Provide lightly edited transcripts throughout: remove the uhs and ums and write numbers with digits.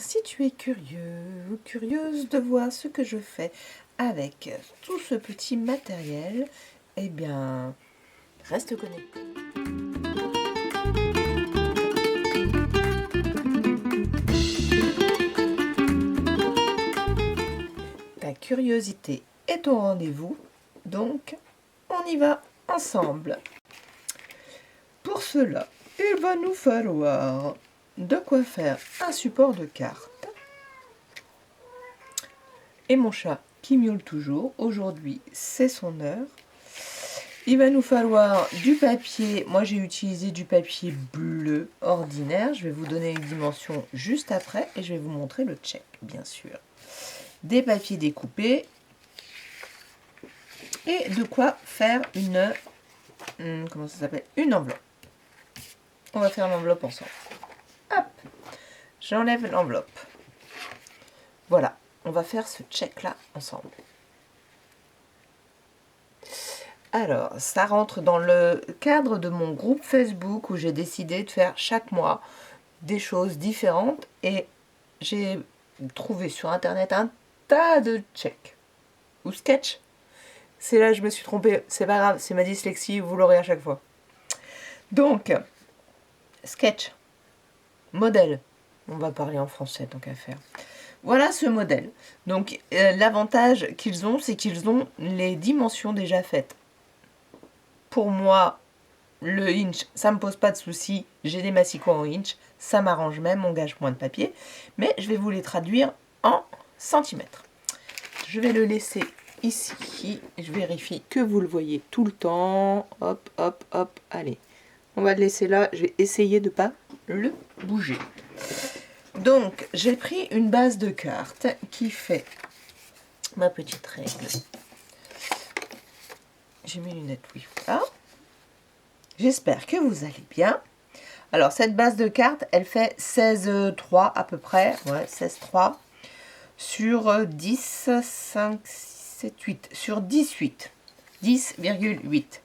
si tu es curieux ou curieuse de voir ce que je fais avec tout ce petit matériel, eh bien, reste connecté. Ta curiosité est au rendez-vous, donc on y va ensemble. Pour cela, il va nous falloir de quoi faire un support de carte. Et mon chat qui miaule toujours, aujourd'hui c'est son heure. Il va nous falloir du papier, moi j'ai utilisé du papier bleu ordinaire, je vais vous donner les dimensions juste après et je vais vous montrer le check bien sûr. Des papiers découpés et de quoi faire une, comment ça s'appelle, une enveloppe. On va faire l'enveloppe ensemble. Hop, j'enlève l'enveloppe. Voilà, on va faire ce check là ensemble. Alors, ça rentre dans le cadre de mon groupe Facebook où j'ai décidé de faire chaque mois des choses différentes et j'ai trouvé sur internet un tas de checks ou sketch. C'est là que je me suis trompée, c'est pas grave, c'est ma dyslexie, vous l'aurez à chaque fois. Donc, sketch, modèle, on va parler en français tant qu'à faire. Voilà ce modèle. Donc, l'avantage qu'ils ont, c'est qu'ils ont les dimensions déjà faites. Pour moi, le inch, ça me pose pas de souci. J'ai des massicots en inch, ça m'arrange même, on gâche moins de papier. Mais je vais vous les traduire en centimètres. Je vais le laisser ici. Je vérifie que vous le voyez tout le temps. Hop, hop, hop. Allez, on va le laisser là. Je vais essayer de ne pas le bouger. Donc, j'ai pris une base de cartes qui fait ma petite règle. J'ai mes lunettes, oui, voilà. J'espère que vous allez bien. Alors, cette base de cartes, elle fait 16,3 à peu près. Ouais, 16,3 sur 10, 5, 6, 7, 8. Sur 18. 10,8.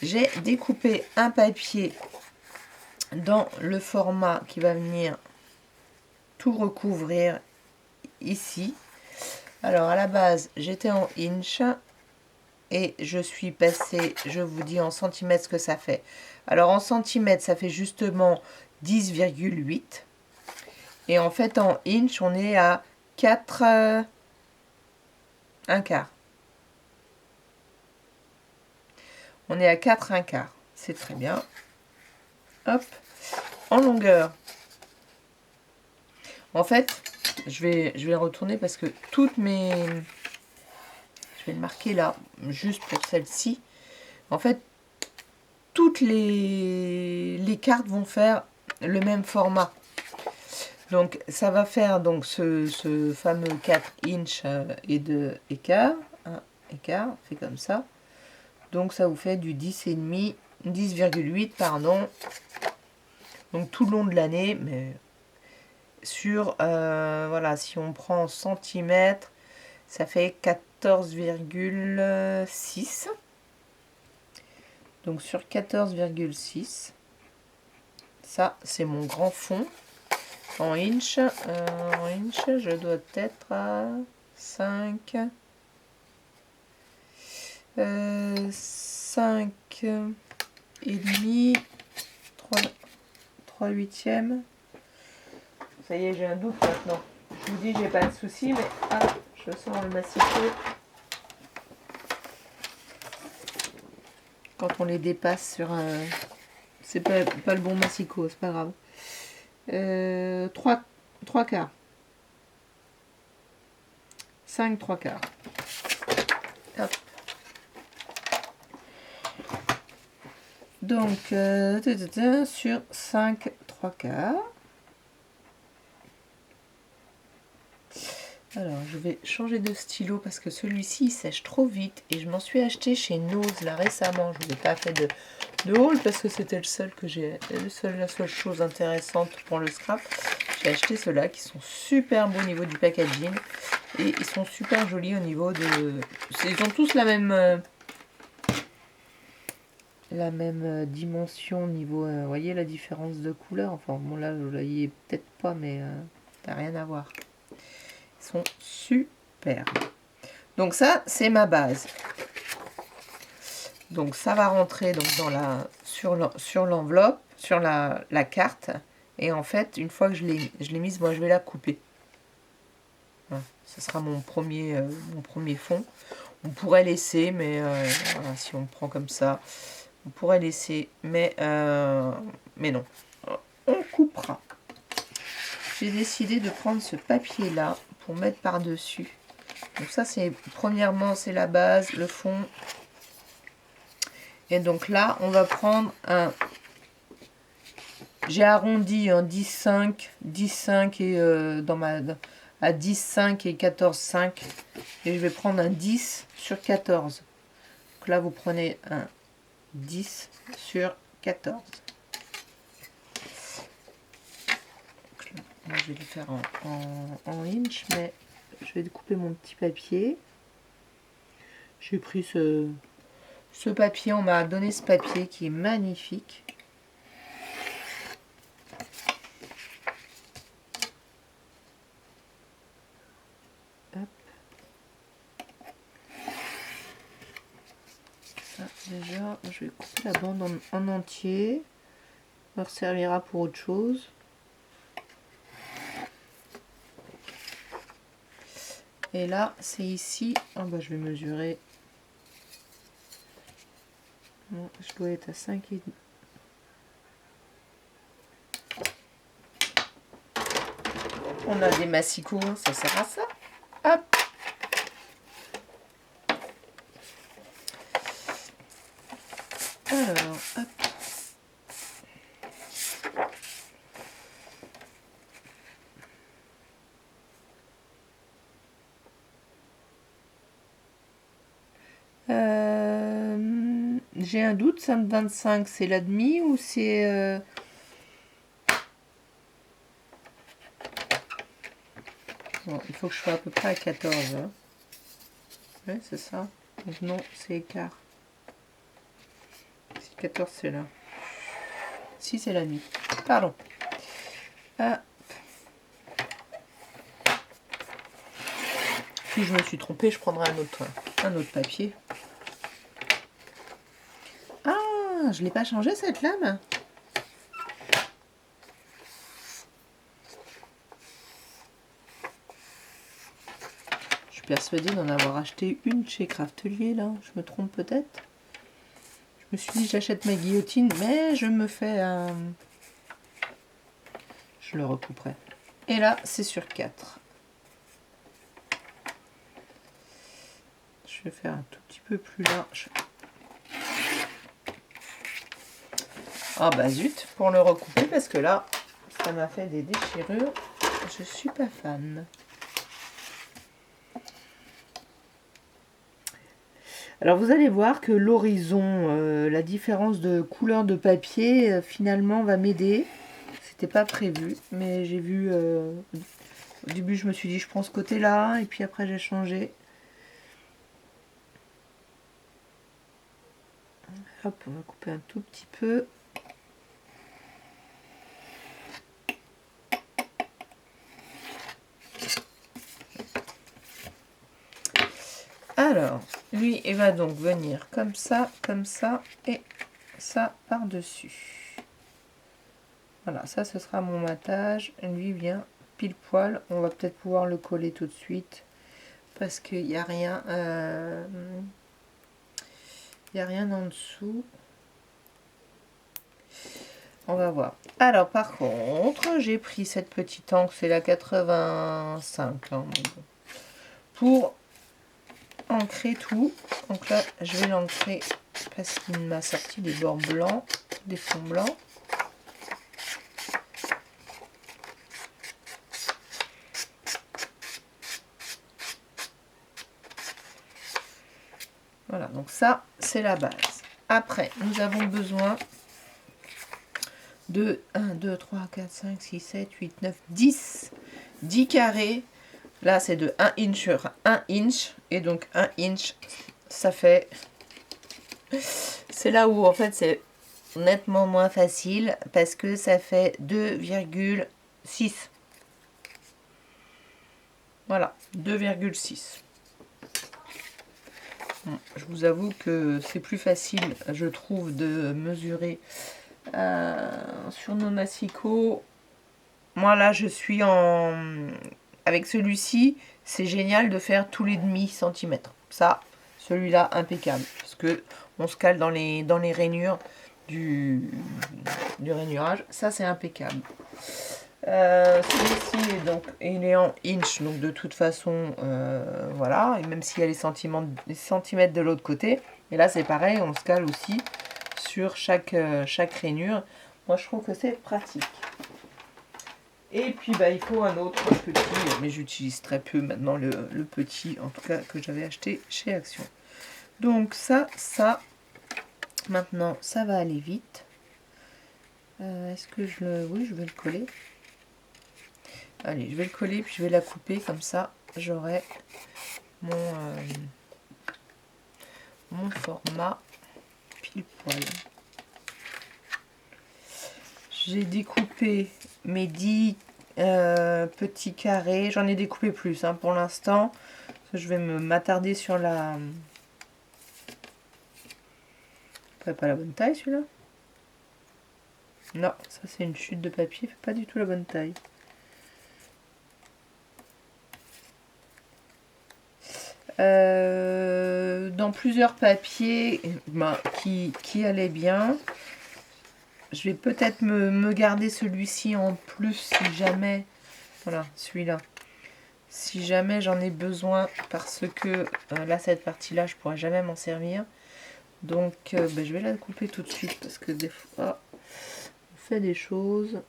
J'ai découpé un papier dans le format qui va venir tout recouvrir ici. Alors, à la base, j'étais en inch. Et je suis passée, je vous dis en centimètres ce que ça fait. Alors en centimètres, ça fait justement 10,8. Et en fait, en inch, on est à 4, un quart. On est à 4, un quart. C'est très bien. Hop. En longueur. En fait, je vais retourner parce que toutes mes... Je vais le marquer là, juste pour celle-ci. En fait, toutes les cartes vont faire le même format. Donc, ça va faire donc ce fameux 4 inch et de écart. Un écart, fait comme ça. Donc, ça vous fait du 10,5, 10,8, pardon. Donc, tout le long de l'année, mais sur, voilà, si on prend en centimètres, ça fait 14,6. Donc sur 14,6, ça c'est mon grand fond. En inch, je dois être à 5, 5 et demi, 3 huitièmes. Ça y est, j'ai un doute maintenant. Je vous dis, j'ai pas de souci, mais je sens le massicot. Quand on les dépasse sur un... C'est pas le bon massicot, c'est pas grave. 3 quarts. 5 3 quarts. Hop. Donc, sur 5 3 quarts. Alors, je vais changer de stylo parce que celui-ci il sèche trop vite et je m'en suis acheté chez Nose là récemment. Je vous ai pas fait de haul parce que c'était le seul que j'ai, la seule chose intéressante pour le scrap. J'ai acheté ceux-là qui sont super beaux au niveau du packaging et ils sont super jolis au niveau de... Ils ont tous la même dimension au niveau... vous voyez la différence de couleur? Enfin, bon là, vous voyez peut-être pas, mais... Ça n'a rien à voir. Ils sont super. Donc ça, c'est ma base. Donc ça va rentrer donc sur l'enveloppe, sur la carte. Et en fait, une fois que je l'ai mise, moi je vais la couper. Voilà, ce sera mon premier fond. On pourrait laisser, mais voilà, si on prend comme ça, on pourrait laisser, mais non. On coupera. J'ai décidé de prendre ce papier-là pour mettre par-dessus. Donc ça, premièrement, c'est la base, le fond. Et donc là, on va prendre un... J'ai arrondi en 10,5, 10,5 et à 10,5 et 14,5. Et je vais prendre un 10 sur 14. Donc là, vous prenez un 10 sur 14. Donc là, moi, je vais le faire en inch, mais je vais découper mon petit papier. J'ai pris ce papier, on m'a donné ce papier qui est magnifique. Hop. Ça, déjà, je vais couper la bande en entier. Ça leur servira pour autre chose. Et là, c'est ici. Oh bah, je vais mesurer. Bon, je dois être à 5,5. On a des massicots, ça sert à ça. Hop. Alors, hop. J'ai un doute, 5,25 c'est la demi ou c'est... Bon, il faut que je sois à peu près à 14. Hein. Ouais, c'est ça. Donc non, c'est écart. Si 14 c'est là. Si c'est la demi. Pardon. Ah. Si je me suis trompée, je prendrai un autre papier. Ah, je l'ai pas changé cette lame. Je suis persuadée d'en avoir acheté une chez Craftelier là. Je me trompe peut-être. Je me suis dit j'achète ma guillotine, mais je me fais un... Je le recouperai. Et là, c'est sur 4. Je vais faire un tout petit peu plus large. Ah bah zut, pour le recouper, parce que là, ça m'a fait des déchirures. Je suis pas fan. Alors vous allez voir que l'horizon, la différence de couleur de papier, finalement va m'aider. C'était pas prévu, mais j'ai vu... au début, je me suis dit, je prends ce côté-là, et puis après, j'ai changé. Hop, on va couper un tout petit peu. Alors, lui, il va donc venir comme ça, et ça par-dessus. Voilà, ça, ce sera mon matage. Lui vient pile poil. On va peut-être pouvoir le coller tout de suite, parce qu'il n'y a rien... il n'y a rien en dessous. On va voir. Alors, par contre, j'ai pris cette petite encre, c'est la 85. Hein, pour ancrer tout. Donc là, je vais l'ancrer parce qu'il m'a sorti des bords blancs, des fonds blancs. Voilà, donc ça, c'est la base. Après, nous avons besoin de 1, 2, 3, 4, 5, 6, 7, 8, 9, 10. 10 carrés. Là, c'est de 1 inch sur 1 inch. Et donc, 1 inch, ça fait... C'est là où, en fait, c'est nettement moins facile. Parce que ça fait 2,6. Voilà, 2,6. Bon, je vous avoue que c'est plus facile, je trouve, de mesurer sur nos massicots. Moi là, je suis en... Avec celui-ci, c'est génial de faire tous les demi-centimètres. Ça, celui-là, impeccable. Parce que on se cale dans les rainures du rainurage. Ça, c'est impeccable. Celui-ci, donc, il est en inch, donc de toute façon, voilà. Et même s'il y a les centimètres de l'autre côté. Et là, c'est pareil, on se cale aussi sur chaque rainure. Moi, je trouve que c'est pratique. Et puis bah, il faut un autre petit, mais j'utilise très peu maintenant le petit, en tout cas que j'avais acheté chez Action. Donc ça, maintenant ça va aller vite. Est-ce que je le... Oui, je vais le coller. Allez, je vais le coller, puis je vais la couper, comme ça j'aurai mon format pile poil. J'ai découpé mes 10 petits carrés. J'en ai découpé plus hein, pour l'instant. Je vais m'attarder sur la... Pas la bonne taille celui-là. Non, ça c'est une chute de papier. Fait pas du tout la bonne taille. Dans plusieurs papiers qui allaient bien. Je vais peut-être me garder celui-ci en plus si jamais... Voilà, celui-là. Si jamais j'en ai besoin, parce que là, cette partie-là, je pourrais jamais m'en servir. Donc, ben, je vais la couper tout de suite, parce que des fois, on fait des choses.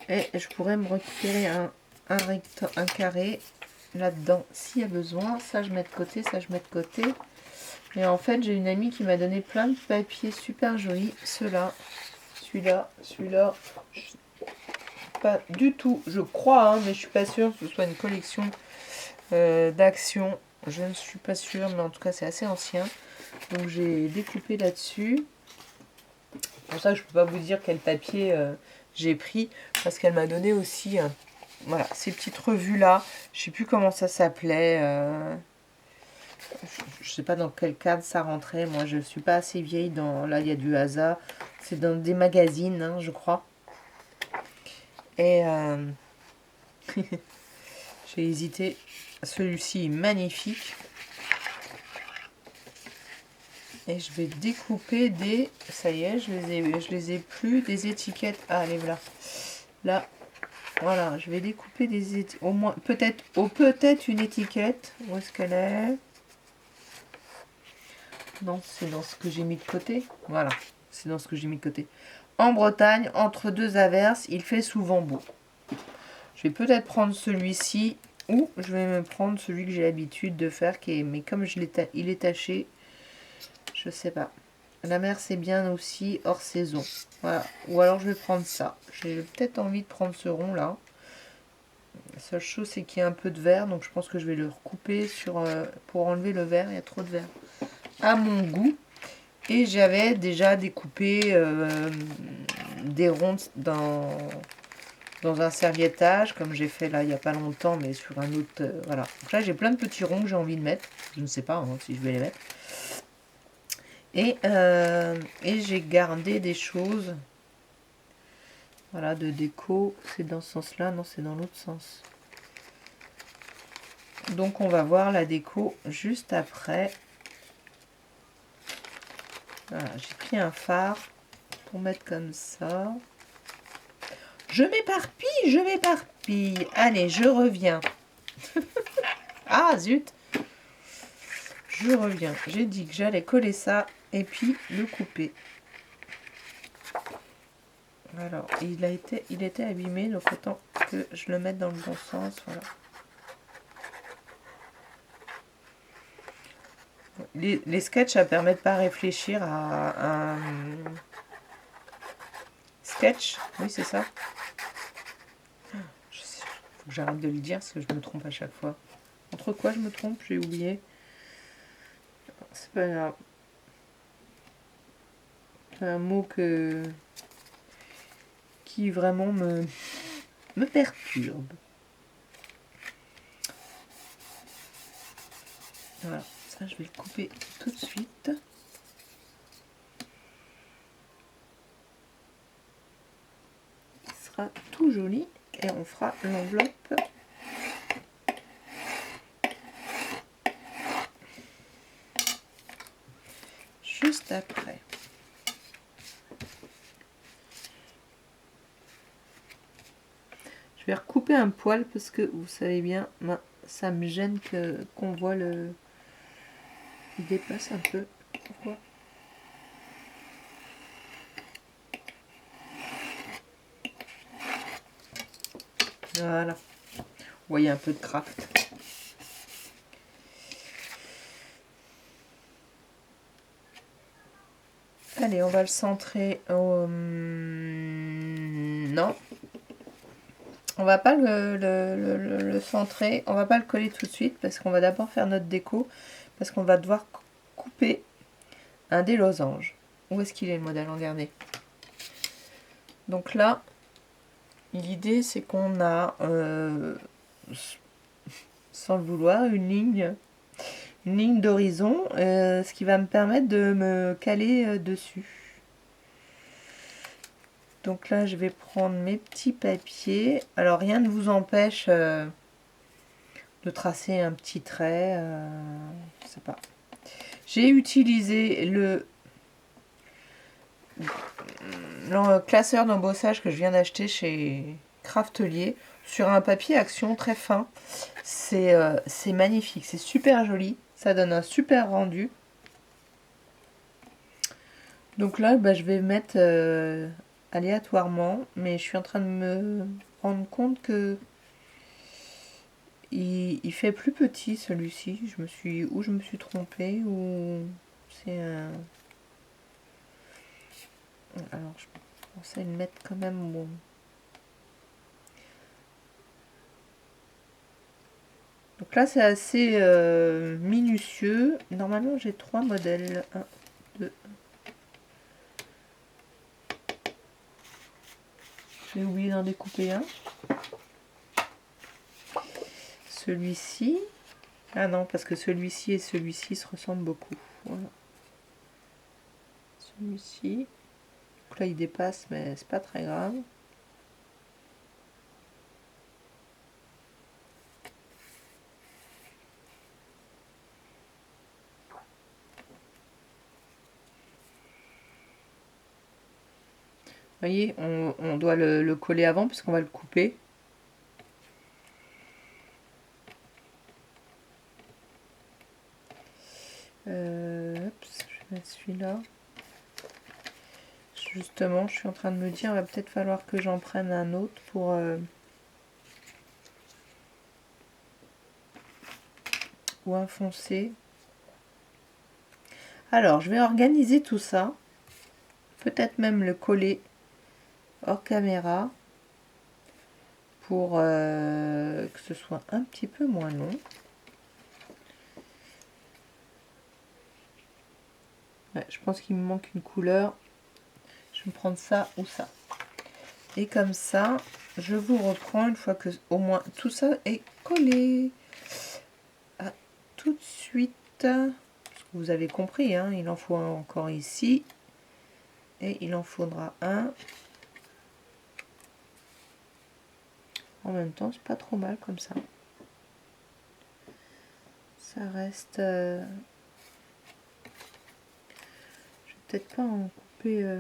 Et je pourrais me récupérer un carré là-dedans, s'il y a besoin. Ça, je mets de côté, ça, je mets de côté. Et en fait, j'ai une amie qui m'a donné plein de papiers super jolis. Ceux-là, celui-là, pas du tout, je crois, hein, mais je suis pas sûre que ce soit une collection d'Action. Je ne suis pas sûre, mais en tout cas, c'est assez ancien. Donc, j'ai découpé là-dessus. C'est pour ça que je peux pas vous dire quel papier j'ai pris, parce qu'elle m'a donné aussi voilà, ces petites revues-là. Je sais plus comment ça s'appelait. Je sais pas dans quel cadre ça rentrait. Moi, je suis pas assez vieille. Là, il y a du hasard. C'est dans des magazines, hein, je crois. Et j'ai hésité. Celui-ci est magnifique. Et je vais découper des... Ça y est, je les ai plus. Des étiquettes. Ah, allez, voilà. Là, voilà. Je vais découper des étiquettes. Au moins, peut-être une étiquette. Où est-ce qu'elle est? Non, c'est dans ce que j'ai mis de côté. Voilà. C'est dans ce que j'ai mis de côté. En Bretagne, entre deux averses, il fait souvent beau. Je vais peut-être prendre celui-ci ou je vais me prendre celui que j'ai l'habitude de faire, mais comme il est taché, je sais pas. La mer, c'est bien aussi hors saison. Voilà. Ou alors je vais prendre ça. J'ai peut-être envie de prendre ce rond là. La seule chose, c'est qu'il y a un peu de vert, donc je pense que je vais le recouper pour enlever le vert. Il y a trop de vert à mon goût. Et j'avais déjà découpé des ronds dans un serviettage, comme j'ai fait là il n'y a pas longtemps, mais sur un autre... voilà. Donc là, j'ai plein de petits ronds que j'ai envie de mettre. Je ne sais pas hein, si je vais les mettre. Et j'ai gardé des choses, voilà, de déco. C'est dans ce sens-là, non, c'est dans l'autre sens. Donc on va voir la déco juste après. Voilà, j'ai pris un phare pour mettre comme ça. Je m'éparpille. Allez, je reviens. Ah, zut. Je reviens. J'ai dit que j'allais coller ça et puis le couper. Alors, il était abîmé, donc autant que je le mette dans le bon sens. Voilà. Les sketchs, ça permet de pas réfléchir à un sketch. Oui, c'est ça. Faut que j'arrête de le dire parce que je me trompe à chaque fois. Entre quoi je me trompe? J'ai oublié. C'est pas grave. C'est un mot qui vraiment me perturbe. Voilà, ça je vais le couper tout de suite. Il sera tout joli et on fera l'enveloppe juste après. Je vais recouper un poil parce que vous savez bien, ça me gêne qu'on voit le... Il dépasse un peu. Pourquoi? Voilà. Vous voyez un peu de craft. Allez, on va le centrer au... Non. On va pas le centrer. On va pas le coller tout de suite parce qu'on va d'abord faire notre déco. Parce qu'on va devoir couper un des losanges. Où est-ce qu'il est le modèle? Regardez. Donc là, l'idée c'est qu'on a, sans le vouloir, une ligne d'horizon, ce qui va me permettre de me caler dessus. Donc là, je vais prendre mes petits papiers. Alors, rien ne vous empêche de tracer un petit trait. Je sais pas. J'ai utilisé le classeur d'embossage que je viens d'acheter chez Craftelier sur un papier action très fin. C'est magnifique, c'est super joli. Ça donne un super rendu. Donc là, bah, je vais mettre aléatoirement, mais je suis en train de me rendre compte que il fait plus petit celui-ci. Je me suis trompée ou c'est un... Alors je pensais le mettre quand même bon. Donc là c'est assez minutieux. Normalement j'ai 3 modèles. 1, 2. J'ai oublié d'en découper un. Celui-ci. Ah non, parce que celui-ci et celui-ci se ressemblent beaucoup. Voilà. Celui-ci. Donc là il dépasse, mais c'est pas très grave. Vous voyez, on doit le coller avant puisqu'on va le couper. Hop, je vais mettre celui-là. Justement, je suis en train de me dire, il va peut-être falloir que j'en prenne un autre pour ou un foncé. Alors, je vais organiser tout ça. Peut-être même le coller hors caméra pour que ce soit un petit peu moins long. Ouais, je pense qu'il me manque une couleur. Je vais prendre ça ou ça. Et comme ça, je vous reprends une fois que au moins tout ça est collé. À tout de suite. Vous avez compris, hein, il en faut un encore ici. Et il en faudra un. En même temps, c'est pas trop mal comme ça. Ça reste... Je vais peut-être pas en couper...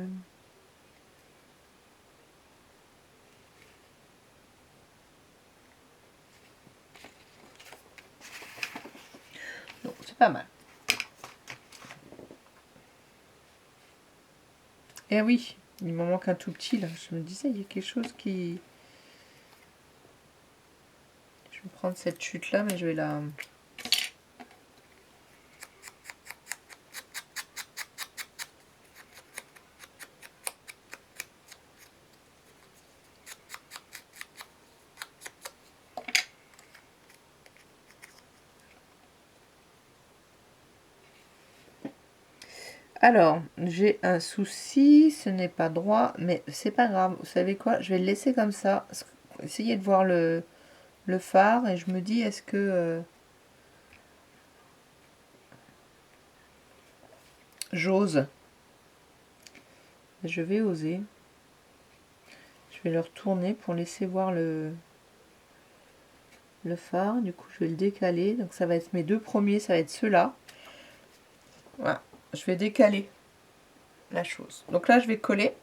Non, c'est pas mal. Et oui, il m'en manque un tout petit là. Je me disais, il y a quelque chose qui... Je vais prendre cette chute là, mais je vais la... Alors, j'ai un souci, ce n'est pas droit, mais c'est pas grave. Vous savez quoi? Je vais le laisser comme ça. Essayez de voir le phare et je me dis, est-ce que... J'ose. Je vais oser. Je vais le retourner pour laisser voir le phare. Du coup, je vais le décaler. Donc, ça va être mes 2 premiers. Ça va être ceux-là. Voilà. Je vais décaler la chose. Donc là, je vais coller.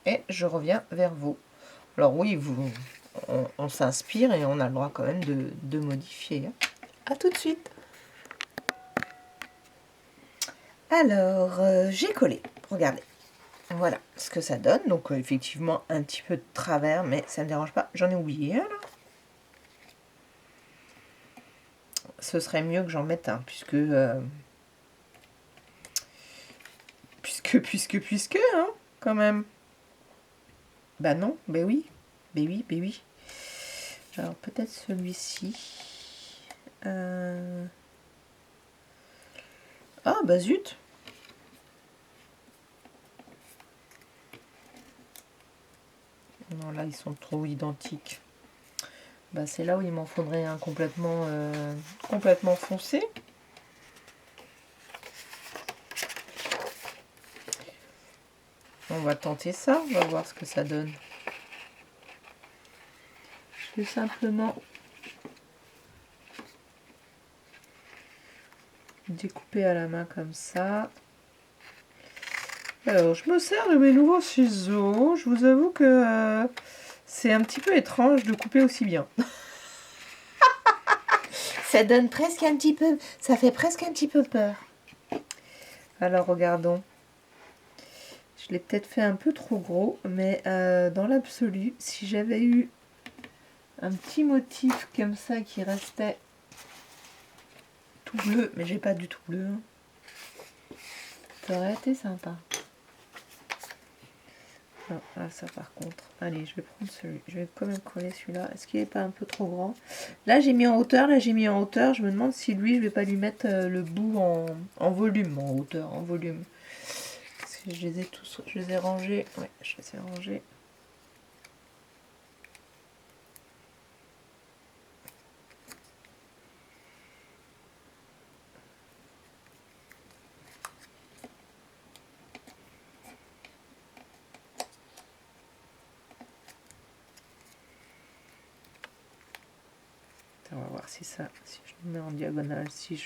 Et je reviens vers vous. Alors oui, on s'inspire et on a le droit quand même de modifier. Hein. À tout de suite. Alors, j'ai collé. Regardez. Voilà ce que ça donne. Donc, effectivement, un petit peu de travers, mais ça ne me dérange pas. J'en ai oublié un, là. Ce serait mieux que j'en mette un, puisque, hein, quand même. Bah non, bah oui. Bah oui, bah oui. Alors, peut-être celui-ci. Ah, bah zut. Non, là, ils sont trop identiques. Bah, c'est là où il m'en faudrait un complètement foncé. On va tenter ça, on va voir ce que ça donne. Je vais simplement découper à la main comme ça. Alors, je me sers de mes nouveaux ciseaux. Je vous avoue que c'est un petit peu étrange de couper aussi bien. Ça donne presque un petit peu... Ça fait presque un petit peu peur. Alors, regardons. Je l'ai peut-être fait un peu trop gros, mais dans l'absolu, si j'avais eu un petit motif comme ça qui restait tout bleu, mais j'ai pas du tout bleu, hein. Ça aurait été sympa. Non, là, ça par contre. Allez, je vais prendre celui. Je vais quand même coller celui-là. Est-ce qu'il n'est pas un peu trop grand? Là, j'ai mis en hauteur. Là, j'ai mis en hauteur. Je me demande si lui, je vais pas lui mettre le bout en volume. En hauteur, en volume. Parce que je les ai tous... Je les ai rangés. Ouais, je les ai rangés. On va voir si ça... Si je le mets en diagonale, si je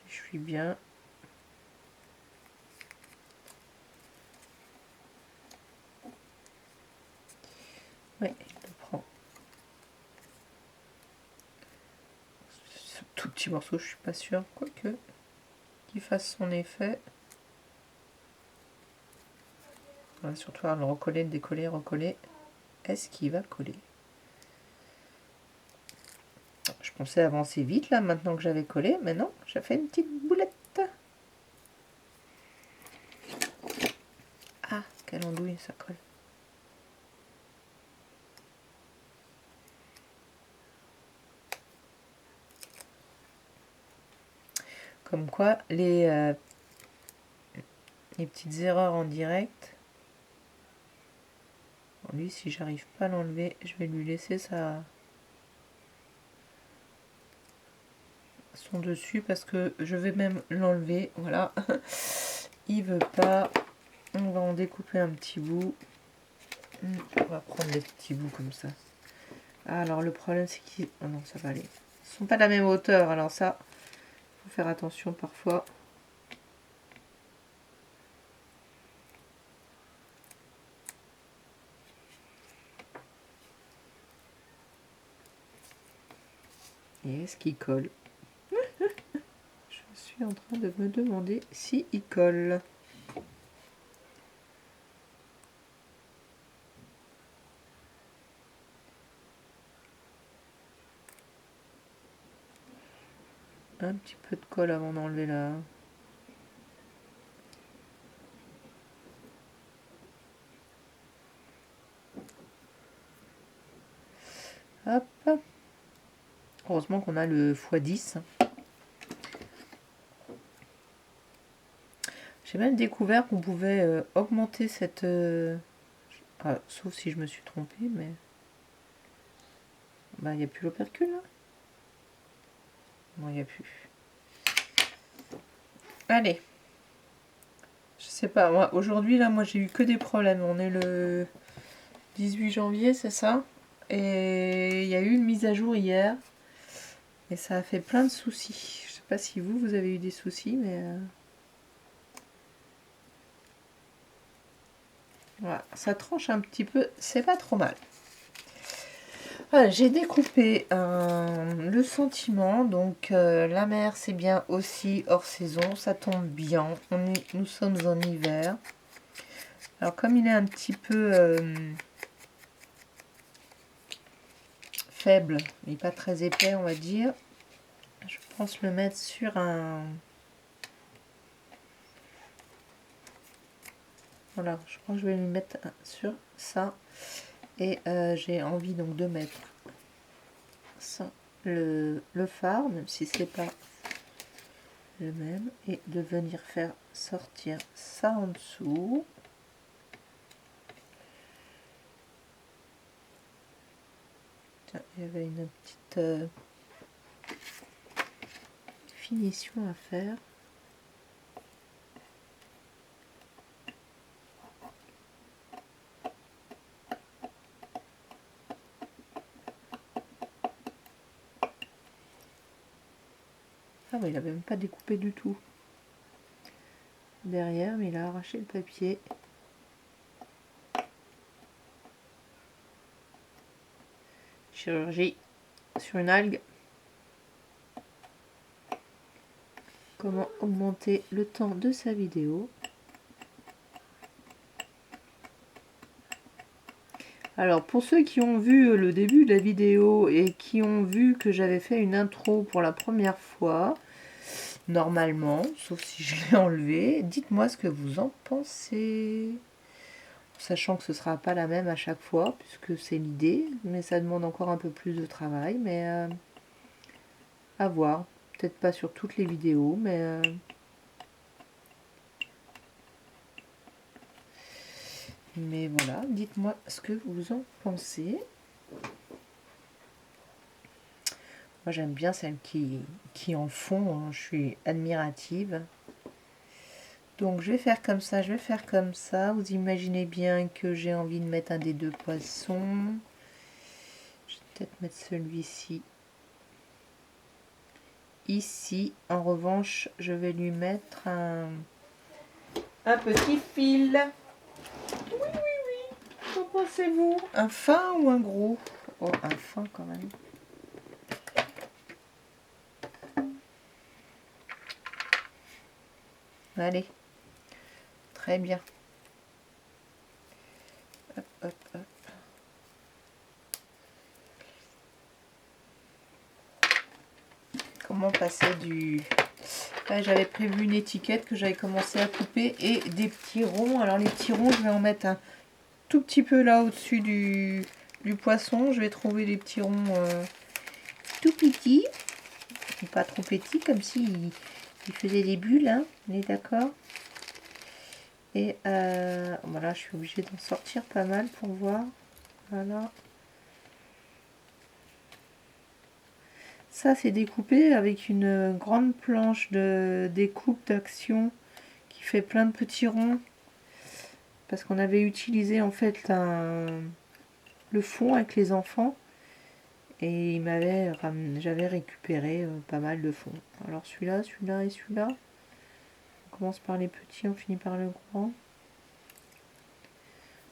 suis bien... Ouais, je le prends. Ce tout petit morceau, je suis pas sûre, quoique qu'il fasse son effet. On va surtout le recoller, le décoller, recoller. Est-ce qu'il va coller? Je pensais avancer vite là, maintenant que j'avais collé, mais non, j'ai fait une petite boulette. Ah, quelle andouille, ça colle. Comme quoi, les petites erreurs en direct. Bon, lui, si j'arrive pas à l'enlever, je vais lui laisser son dessus parce que je vais même l'enlever. Voilà. Il veut pas. On va en découper un petit bout. On va prendre des petits bouts comme ça. Ah, alors le problème, c'est qu'ils... Oh non, ça va aller. Ils sont pas de la même hauteur, alors ça, faut faire attention parfois. Et est-ce qu'il colle? Je suis en train de me demander si il colle. Un petit peu de colle avant d'enlever là. Hop. Heureusement qu'on a le x10. J'ai même découvert qu'on pouvait augmenter cette... Ah, sauf si je me suis trompée, mais... Bah, il n'y a plus l'opercule, là. Non, il n'y a plus. Allez. Je sais pas, moi, aujourd'hui, là, moi, j'ai eu que des problèmes. On est le 18 janvier, c'est ça? Et il y a eu une mise à jour hier. Et ça a fait plein de soucis. Je sais pas si vous avez eu des soucis, mais... Voilà, ça tranche un petit peu, c'est pas trop mal. Voilà, j'ai découpé le sentiment, donc la mer c'est bien aussi hors saison, ça tombe bien, nous sommes en hiver. Alors comme il est un petit peu faible, il n'est pas très épais on va dire, je pense le mettre sur un... Voilà, je crois que je vais le mettre sur ça. Et j'ai envie donc de mettre ça, le phare, même si c'est pas le même, et de venir faire sortir ça en dessous. Tiens, il y avait une petite finition à faire. Ah oui, il n'avait même pas découpé du tout derrière, mais il a arraché le papier. Chirurgie sur une algue. Comment augmenter le temps de sa vidéo. Alors pour ceux qui ont vu le début de la vidéo et qui ont vu que j'avais fait une intro pour la première fois, normalement, sauf si je l'ai enlevé, dites-moi ce que vous en pensez. Sachant que ce ne sera pas la même à chaque fois, puisque c'est l'idée, mais ça demande encore un peu plus de travail, mais à voir. Peut-être pas sur toutes les vidéos, mais voilà, dites-moi ce que vous en pensez. Moi j'aime bien celles qui en font, hein. Je suis admirative. Donc je vais faire comme ça, je vais faire comme ça. Vous imaginez bien que j'ai envie de mettre un des deux poissons. Je vais peut-être mettre celui-ci ici. En revanche, je vais lui mettre un petit fil. Oui, oui, oui. Qu'en pensez-vous? Un fin ou un gros? Oh, un fin quand même. Allez. Très bien. Hop, hop, hop. Comment passer du... Là, j'avais prévu une étiquette que j'avais commencé à couper et des petits ronds. Alors les petits ronds, je vais en mettre un tout petit peu là au-dessus du poisson. Je vais trouver des petits ronds tout petits. Pas trop petits, comme si il faisait des bulles, hein, on est d'accord. Et voilà, je suis obligée d'en sortir pas mal pour voir. Voilà. Ça, c'est découpé avec une grande planche de découpe d'action qui fait plein de petits ronds. Parce qu'on avait utilisé en fait le fond avec les enfants. Et j'avais récupéré pas mal de fond. Alors celui-là, celui-là et celui-là. On commence par les petits, on finit par le grand.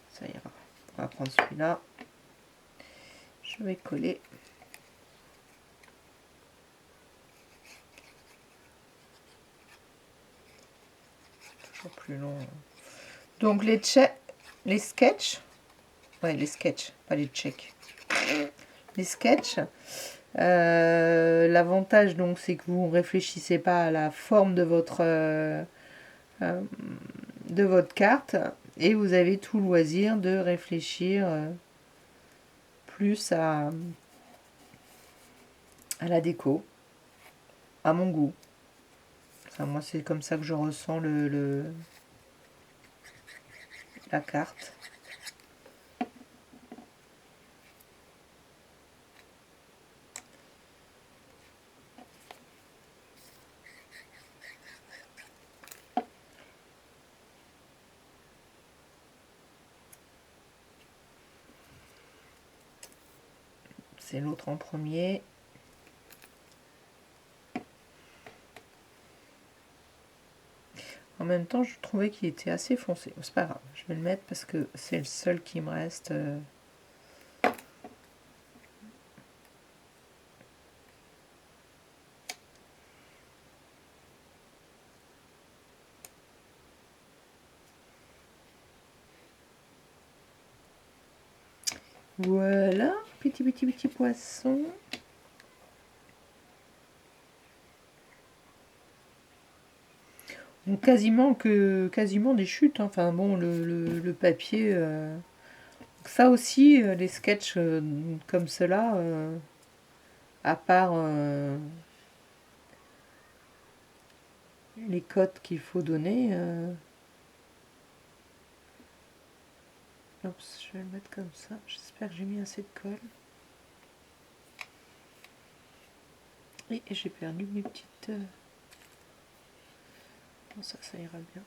Ça ira. On va prendre celui-là. Je vais coller. Toujours plus long. Donc les sketchs. Ouais, les sketchs, pas les checks. Les sketchs. L'avantage donc c'est que vous ne réfléchissez pas à la forme de votre carte et vous avez tout loisir de réfléchir plus à la déco, à mon goût. Enfin, moi c'est comme ça que je ressens la carte. c'est l'autre en premier. En même temps, je trouvais qu'il était assez foncé. C'est pas grave, je vais le mettre parce que c'est le seul qui me reste. Voilà, petit poisson. Donc quasiment des chutes, hein. Enfin bon, le papier. Ça aussi, les sketchs comme cela, à part les codes qu'il faut donner. Oups, je vais le mettre comme ça. J'espère que j'ai mis assez de colle. Et j'ai perdu mes petites... Bon, ça ira bien.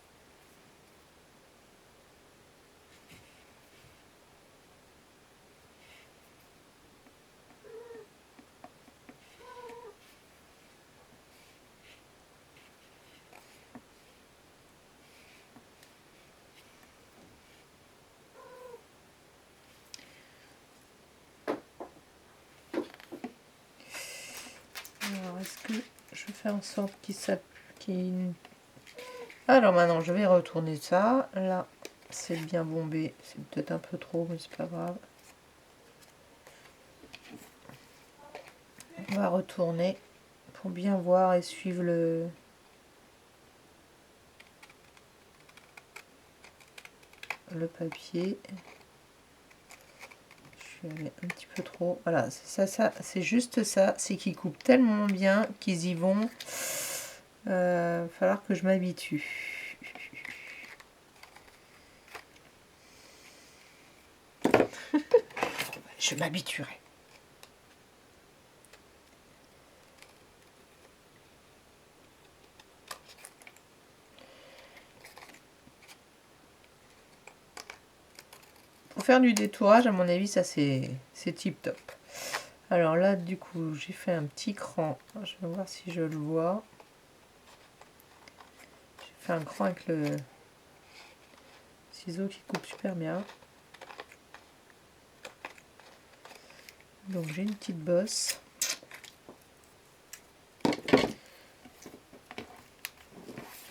Alors, est-ce que je fais en sorte qu'il... Alors maintenant, je vais retourner ça. Là, c'est bien bombé. C'est peut-être un peu trop, mais c'est pas grave. On va retourner pour bien voir et suivre le papier. Je suis allée un petit peu trop. Voilà, c'est ça, c'est juste ça. C'est qu'ils coupent tellement bien qu'ils y vont. Falloir que je m'habitue. Je m'habituerai. Pour faire du détourage, à mon avis, ça c'est tip top. Alors là, du coup, j'ai fait un petit cran. Je vais voir si je le vois. J'ai fait un cran avec le ciseau qui coupe super bien. Donc j'ai une petite bosse.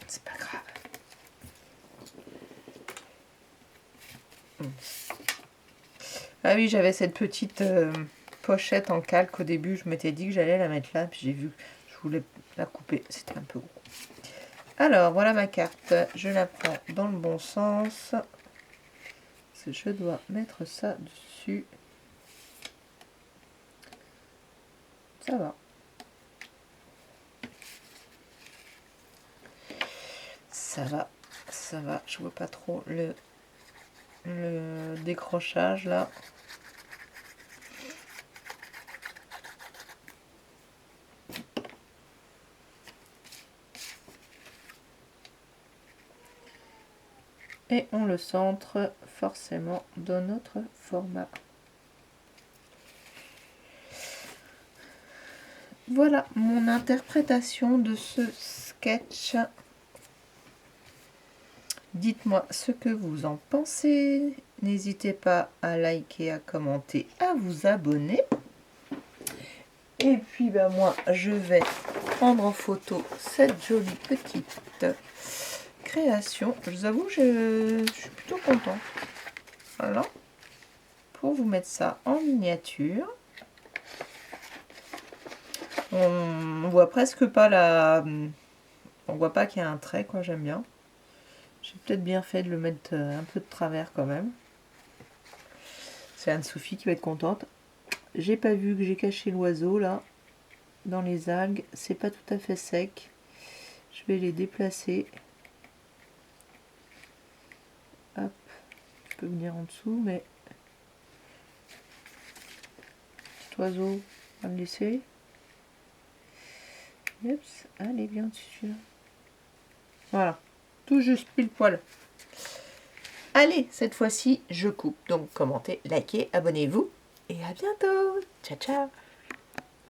C'est pas grave. Ah oui, j'avais cette petite pochette en calque au début. Je m'étais dit que j'allais la mettre là. Puis j'ai vu que je voulais la couper. C'était un peu gros. Alors, voilà ma carte. Je la prends dans le bon sens. Je dois mettre ça dessus. Ça va. Ça va. Ça va. Je vois pas trop le décrochage là. Et on le centre forcément dans notre format. Voilà mon interprétation de ce sketch. Dites-moi ce que vous en pensez. N'hésitez pas à liker, à commenter, à vous abonner. Et puis ben moi, je vais prendre en photo cette jolie petite création. Je vous avoue, je suis plutôt contente. Voilà. Pour vous mettre ça en miniature. On voit presque pas la... On voit pas qu'il y a un trait, quoi, j'aime bien. J'ai peut-être bien fait de le mettre un peu de travers quand même. C'est Anne-Sophie qui va être contente. J'ai pas vu que j'ai caché l'oiseau là, dans les algues. C'est pas tout à fait sec. Je vais les déplacer. Hop. Je peux venir en dessous, mais... Petit oiseau, on va me laisser. Oups, allez, bien dessus là. Voilà. Tout juste pile poil. Allez, cette fois-ci, je coupe. Donc, commentez, likez, abonnez-vous. et à bientôt. Ciao ciao.